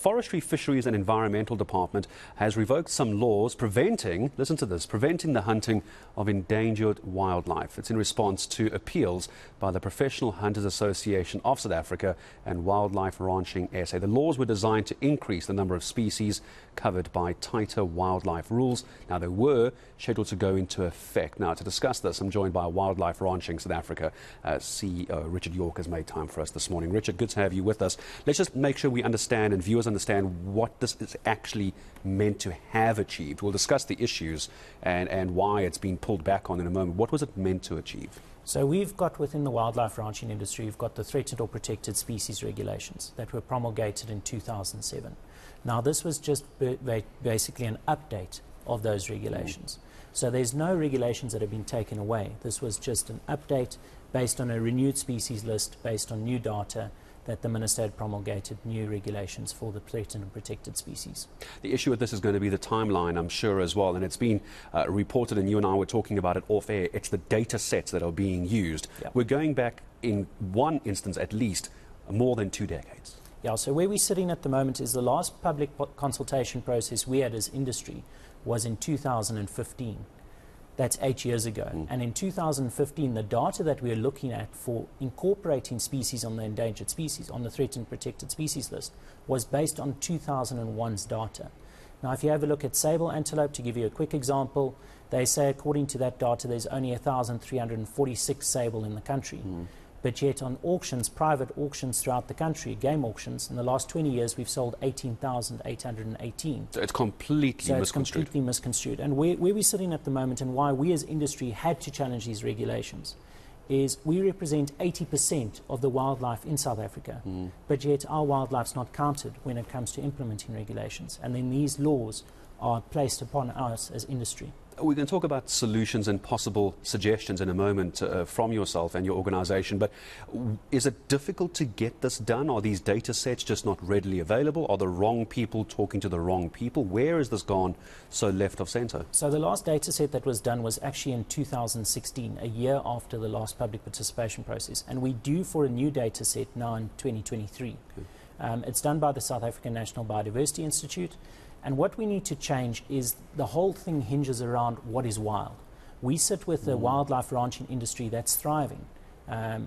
Forestry, Fisheries and Environmental Department has revoked some laws preventing, listen to this, preventing the hunting of endangered wildlife. It's in response to appeals by the Professional Hunters Association of South Africa and Wildlife Ranching SA. The laws were designed to increase the number of species covered by tighter wildlife rules. Now, they were scheduled to go into effect. Now, to discuss this, I'm joined by Wildlife Ranching South Africa CEO Richard York has made time for us this morning. Richard, good to have you with us. Let's just make sure we understand and viewers understand what this is actually meant to have achieved. We'll discuss the issues and why it's been pulled back on in a moment. What was it meant to achieve? So we've got within the wildlife ranching industry, we've got the threatened or protected species regulations that were promulgated in 2007. Now this was just basically an update of those regulations. So there's no regulations that have been taken away. This was just an update based on a renewed species list, based on new data, that the Minister had promulgated new regulations for the threatened and protected species. The issue with this is going to be the timeline, I'm sure, as well, and it's been reported, and you and I were talking about it off air. It's the data sets that are being used. Yep. We're going back, in one instance at least, more than 2 decades. Yeah, so where we're sitting at the moment is the last public consultation process we had as industry was in 2015. That's 8 years ago. And in 2015, the data that we're looking at for incorporating species on the endangered species, on the threatened protected species list, was based on 2001's data. Now, if you have a look at sable antelope, to give you a quick example, they say according to that data, there's only 1,346 sable in the country. But yet on auctions, private auctions throughout the country, game auctions, in the last 20 years, we've sold 18,818. So it's completely misconstrued. And where we're sitting at the moment and why we as industry had to challenge these regulations is we represent 80% of the wildlife in South Africa, but yet our wildlife's not counted when it comes to implementing regulations. And then these laws are placed upon us as industry. We're going to talk about solutions and possible suggestions in a moment from yourself and your organisation, but is it difficult to get this done? Are these data sets just not readily available? Are the wrong people talking to the wrong people? Where has this gone so left of centre? So the last data set that was done was actually in 2016, a year after the last public participation process, and we're due for a new data set now in 2023. Okay. It's done by the South African National Biodiversity Institute. And what we need to change is the whole thing hinges around what is wild. We sit with a wildlife ranching industry that's thriving.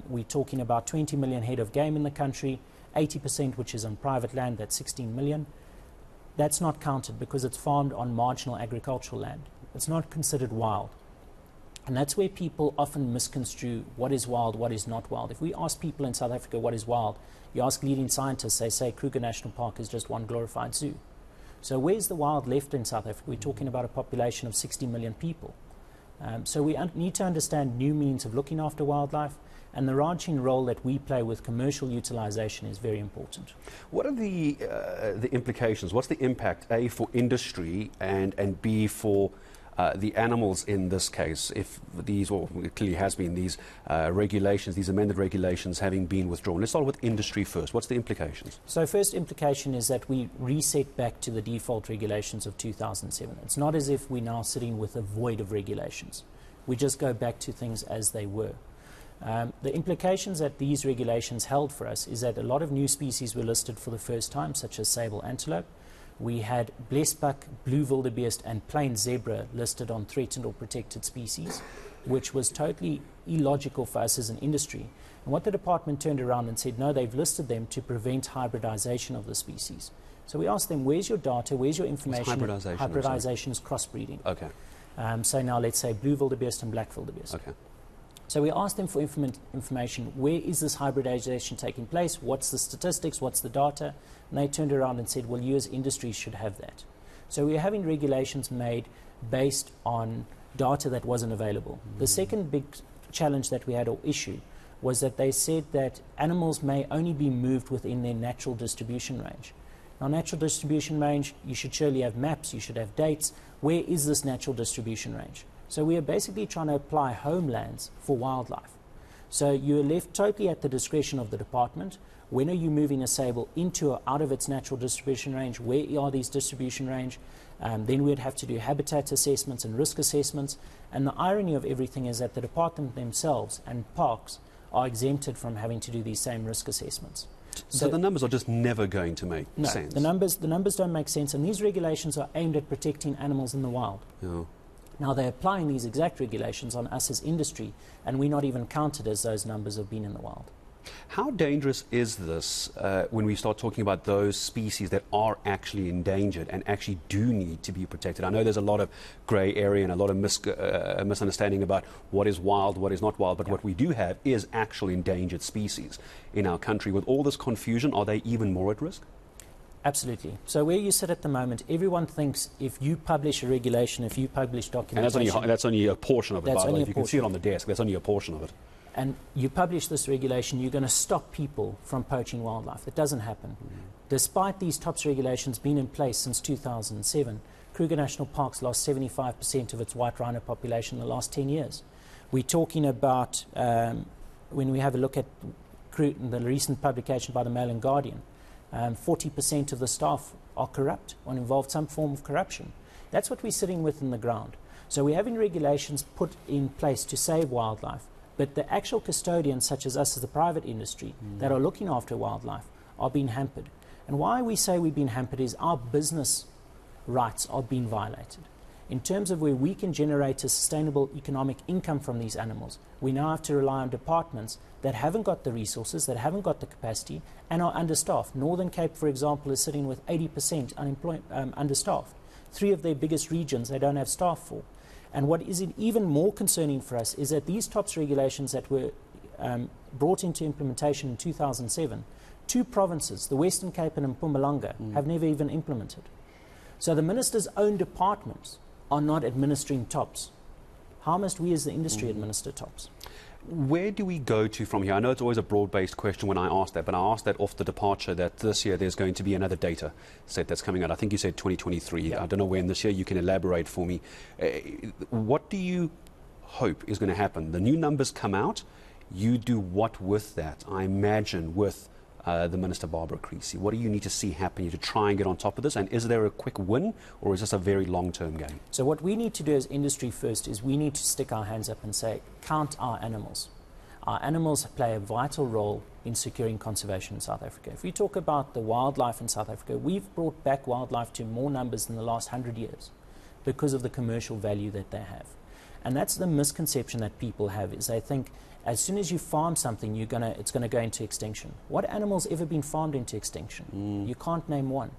We're talking about 20 million head of game in the country, 80% which is on private land, that's 16 million. That's not counted because it's farmed on marginal agricultural land. It's not considered wild. And that's where people often misconstrue what is wild, what is not wild. If we ask people in South Africa what is wild, you ask leading scientists, they say Kruger National Park is just one glorified zoo. So where's the wild left in South Africa? We're talking about a population of 60 million people. So we need to understand new means of looking after wildlife, and the ranching role that we play with commercial utilization is very important. What are the implications? What's the impact, A, for industry and B, for the animals in this case, if these, or it clearly has been, these regulations, these amended regulations having been withdrawn? Let's start with industry first. What's the implications? So first implication is that we reset back to the default regulations of 2007. It's not as if we're now sitting with a void of regulations. We just go back to things as they were. The implications that these regulations held for us is that a lot of new species were listed for the first time, such as sable antelope. We had blesbuck, blue wildebeest and plain zebra listed on threatened or protected species, which was totally illogical for us as an industry. And what the department turned around and said, no, they've listed them to prevent hybridization of the species. So we asked them, where's your data, where's your information? What's hybridization? Hybridization is crossbreeding. Okay. So now let's say blue wildebeest and black wildebeest. Okay. So we asked them for information. Where is this hybridization taking place? What's the statistics? What's the data? And they turned around and said, well, you as industry should have that. So we're having regulations made based on data that wasn't available. The second big challenge that we had, or issue, was that they said that animals may only be moved within their natural distribution range. Now, natural distribution range, you should surely have maps, you should have dates. Where is this natural distribution range? So we are basically trying to apply homelands for wildlife. So you're left totally at the discretion of the department. When are you moving a sable into or out of its natural distribution range? Where are these distribution range? Then we'd have to do habitat assessments and risk assessments. And the irony of everything is that the department themselves and parks are exempted from having to do these same risk assessments. So the numbers are just never going to make sense. The numbers don't make sense, and these regulations are aimed at protecting animals in the wild. Yeah. Now, they're applying these exact regulations on us as industry, and we're not even counted as those numbers have been in the wild. How dangerous is this when we start talking about those species that are actually endangered and actually do need to be protected? I know there's a lot of grey area and a lot of misunderstanding about what is wild, what is not wild, but what we do have is actual endangered species in our country. With all this confusion, are they even more at risk? Absolutely. So where you sit at the moment, everyone thinks if you publish a regulation, if you publish documentation... And that's only a portion of it, by the way. You can see it on the desk. That's only a portion of it. And you publish this regulation, you're going to stop people from poaching wildlife. It doesn't happen. Despite these TOPS regulations being in place since 2007, Kruger National Park's lost 75% of its white rhino population in the last 10 years. We're talking about, when we have a look at the recent publication by the Mail and Guardian, 40% of the staff are corrupt or involved some form of corruption. That's what we're sitting with in the ground. So we're having regulations put in place to save wildlife, but the actual custodians, such as us as the private industry, that are looking after wildlife, are being hampered. And why we say we've been hampered is our business rights are being violated. In terms of where we can generate a sustainable economic income from these animals, we now have to rely on departments that haven't got the resources, that haven't got the capacity, and are understaffed. Northern Cape, for example, is sitting with 80% understaffed. 3 of their biggest regions they don't have staff for. And what is even more concerning for us is that these TOPS regulations that were brought into implementation in 2007, 2 provinces, the Western Cape and Mpumalanga, have never even implemented. So the minister's own departments are not administering TOPS. How must we as the industry administer TOPS? Where do we go to from here? I know it's always a broad-based question when I ask that, but I asked that off the departure that this year there's going to be another data set that's coming out. I think you said 2023. Yeah. I don't know when this year. You can elaborate for me. What do you hope is going to happen? The new numbers come out. You do what with that? I imagine with the Minister, Barbara Creecy. What do you need to see happen to try and get on top of this? And is there a quick win, or is this a very long-term game? So what we need to do as industry first is we need to stick our hands up and say, count our animals. Our animals play a vital role in securing conservation in South Africa. If we talk about the wildlife in South Africa, we've brought back wildlife to more numbers in the last 100 years because of the commercial value that they have. And that's the misconception that people have, is they think as soon as you farm something, it's going to go into extinction. What animal's ever been farmed into extinction? You can't name one.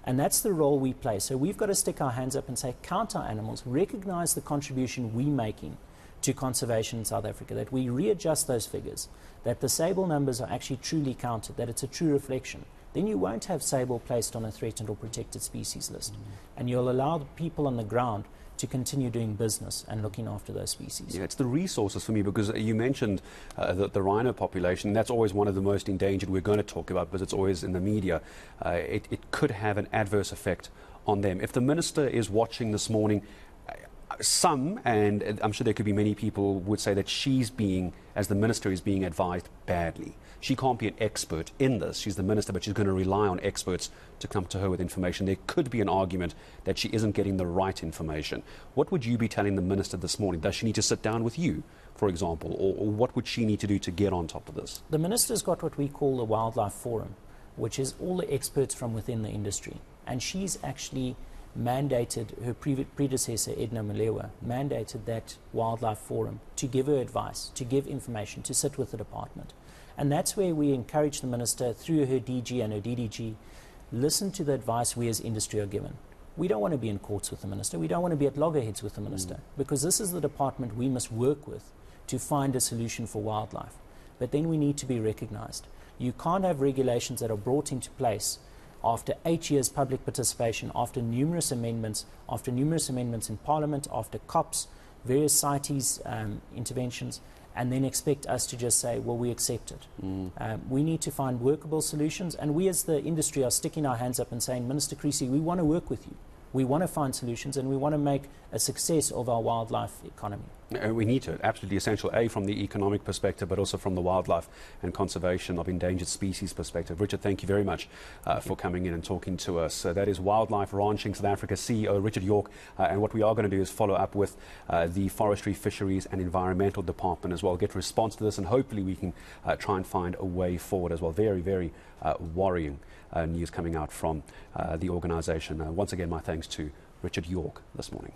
And that's the role we play. So we've got to stick our hands up and say, count our animals, recognize the contribution we're making to conservation in South Africa, that we readjust those figures, that the sable numbers are actually truly counted, that it's a true reflection. Then you won't have sable placed on a threatened or protected species list. And you'll allow the people on the ground to continue doing business and looking after those species. Yeah, it's the resources for me, because you mentioned the rhino population. That's always one of the most endangered we're going to talk about, because it's always in the media. It could have an adverse effect on them. If the minister is watching this morning, some, and I'm sure there could be many people, would say that she's being, as the minister, is being advised badly. She can't be an expert in this. She's the minister, but she's going to rely on experts to come to her with information. There could be an argument that she isn't getting the right information. What would you be telling the minister this morning? Does she need to sit down with you, for example, or what would she need to do to get on top of this? The minister's got what we call the Wildlife Forum, which is all the experts from within the industry. And she's actually mandated, her predecessor, Edna Malewa, mandated that Wildlife Forum to give her advice, to give information, to sit with the department. And that's where we encourage the minister, through her DG and her DDG, listen to the advice we as industry are given. We don't want to be in courts with the minister. We don't want to be at loggerheads with the minister, because this is the department we must work with to find a solution for wildlife. But then we need to be recognized. You can't have regulations that are brought into place after 8 years public participation, after numerous amendments in Parliament, after COPs, various CITES interventions, and then expect us to just say, well, we accept it. We need to find workable solutions, and we as the industry are sticking our hands up and saying, Minister Creecy, we want to work with you. We want to find solutions, and we want to make a success of our wildlife economy. We need to, absolutely essential, from the economic perspective, but also from the wildlife and conservation of endangered species perspective. Richard, thank you very much for coming in and talking to us. That is Wildlife Ranching South Africa CEO Richard York, and what we are going to do is follow up with the Forestry, Fisheries and Environmental Department as well, get response to this, and hopefully we can try and find a way forward as well. Very, very worrying news coming out from the organisation. Once again, my thanks to Richard York this morning.